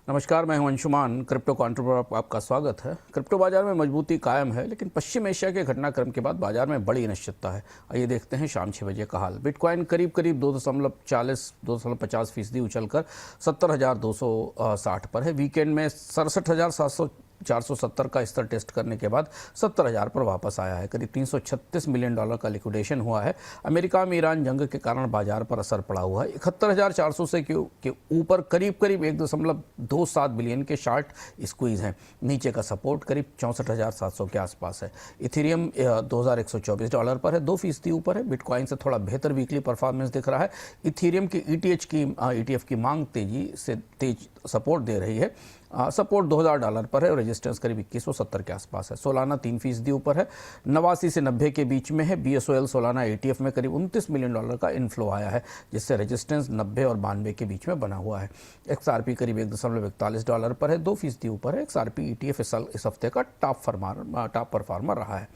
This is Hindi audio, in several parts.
नमस्कार, मैं हूं अंशुमान। क्रिप्टो काउंटर पर आपका स्वागत है। क्रिप्टो बाजार में मजबूती कायम है, लेकिन पश्चिम एशिया के घटनाक्रम के बाद बाजार में बड़ी अनिश्चितता है। आइए देखते हैं शाम 6 बजे का हाल। बिटकॉइन करीब 2.50% उछलकर 70,260 पर है। वीकेंड में 67,470 का स्तर टेस्ट करने के बाद 70,000 पर वापस आया है। करीब $336 मिलियन का लिक्विडेशन हुआ है। अमेरिका में ईरान जंग के कारण बाजार पर असर पड़ा हुआ है। 71,400 से के ऊपर करीब 1.27 बिलियन के शॉर्ट स्क्वीज हैं। नीचे का सपोर्ट करीब 64,700 के आसपास है। इथेरियम $2,124 पर है, 2% ऊपर है। बिटकॉइन से थोड़ा बेहतर वीकली परफॉर्मेंस दिख रहा है। इथेरियम की ETF की मांग तेज सपोर्ट दे रही है। सपोर्ट $2,000 पर है और रेजिस्टेंस करीब 2170 के आसपास है। सोलाना 3% ऊपर है, 89 से 90 के बीच में है। BSOL सोलाना ETF में करीब $29 मिलियन का इनफ्लो आया है, जिससे रेजिस्टेंस 90 और 92 के बीच में बना हुआ है। XRP करीब $1.41 पर है, 2% ऊपर है। XRP ETF इस हफ्ते का टॉप परफॉर्मर रहा है।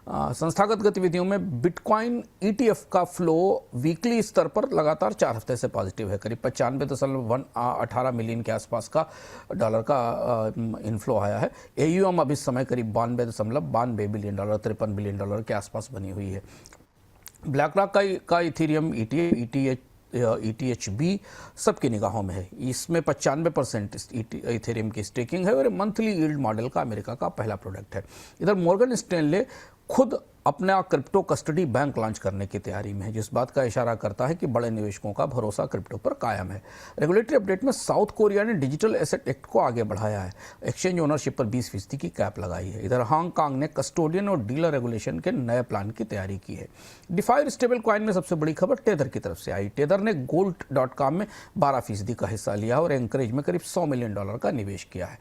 संस्थागत गतिविधियों में बिटकॉइन ETF का फ्लो वीकली स्तर पर लगातार 4 हफ्ते से पॉजिटिव है। करीब 95.18 मिलियन के आसपास का डॉलर का इनफ्लो आया है। AUM अब इस समय करीब 92.92 बिलियन डॉलर, $53 बिलियन के आसपास बनी हुई है। ब्लैक रॉक का इथेरियम ETHB सबकी निगाहों में है। इसमें 95% इथेरियम की स्टेकिंग है और मंथली यील्ड मॉडल का अमेरिका का पहला प्रोडक्ट है। इधर मॉर्गन स्टैनले खुद अपना क्रिप्टो कस्टडी बैंक लॉन्च करने की तैयारी में है, जिस बात का इशारा करता है कि बड़े निवेशकों का भरोसा क्रिप्टो पर कायम है। रेगुलेटरी अपडेट में साउथ कोरिया ने डिजिटल एसेट एक्ट को आगे बढ़ाया है। एक्सचेंज ओनरशिप पर 20% की कैप लगाई है। इधर हांगकांग ने कस्टोडियन और डीलर रेगुलेशन के नए प्लान की तैयारी की है। डिफाई स्टेबल कॉइन में सबसे बड़ी खबर टेदर की तरफ से आई। टेदर ने Gold.com में 12% का हिस्सा लिया और एंकरेज में करीब $100 मिलियन का निवेश किया है।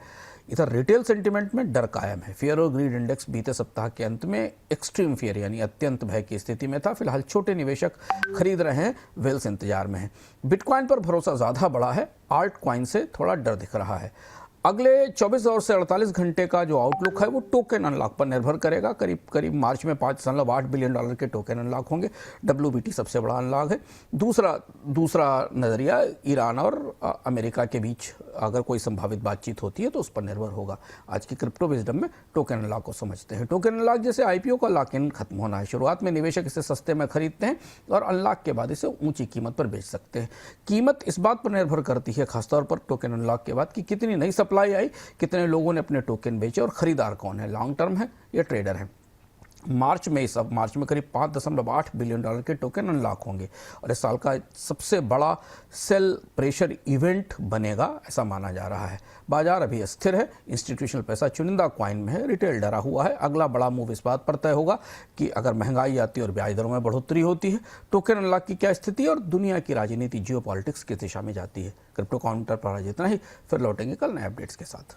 इधर रिटेल सेंटिमेंट में डर कायम है। फियर और ग्रीड इंडेक्स बीते सप्ताह के अंत में एक्सट्रीम फियर यानी अत्यंत भय की स्थिति में था। फिलहाल छोटे निवेशक खरीद रहे हैं, वेल्स इंतजार में है। बिटकॉइन पर भरोसा ज्यादा बढ़ा है, आल्ट कॉइन से थोड़ा डर दिख रहा है। अगले 24 और से 48 घंटे का जो आउटलुक है वो टोकन अनलॉक पर निर्भर करेगा। करीब मार्च में $5.8 बिलियन के टोकन अनलॉक होंगे। WBT सबसे बड़ा अनलॉक है। दूसरा नज़रिया ईरान और अमेरिका के बीच अगर कोई संभावित बातचीत होती है तो उस पर निर्भर होगा। आज की क्रिप्टो विजडम में टोकन अनलॉक को समझते हैं। टोकन अनलॉक जैसे IPO का लॉक इन खत्म होना है। शुरुआत में निवेशक इसे सस्ते में खरीदते हैं और अनलॉक के बाद इसे ऊंची कीमत पर बेच सकते हैं। कीमत इस बात पर निर्भर करती है, खासतौर पर टोकन अनलॉक के बाद, कि कितनी नई सप्लाई आई, कितने लोगों ने अपने टोकन बेचे और खरीदार कौन है, लॉन्ग टर्म है या ट्रेडर है। मार्च में करीब $5.8 बिलियन के टोकन अनलॉक होंगे और इस साल का सबसे बड़ा सेल प्रेशर इवेंट बनेगा, ऐसा माना जा रहा है। बाजार अभी अस्थिर है। इंस्टीट्यूशनल पैसा चुनिंदा क्वाइन में है, रिटेल डरा हुआ है। अगला बड़ा मूव इस बात पर तय होगा कि अगर महंगाई आती है और ब्याज दरों में बढ़ोतरी होती है, टोकन अनलॉक की क्या स्थिति और दुनिया की राजनीति जियोपॉलिटिक्स किस दिशा में जाती है। क्रिप्टो काउंटर पर आज इतना ही, फिर लौटेंगे कल नए अपडेट्स के साथ।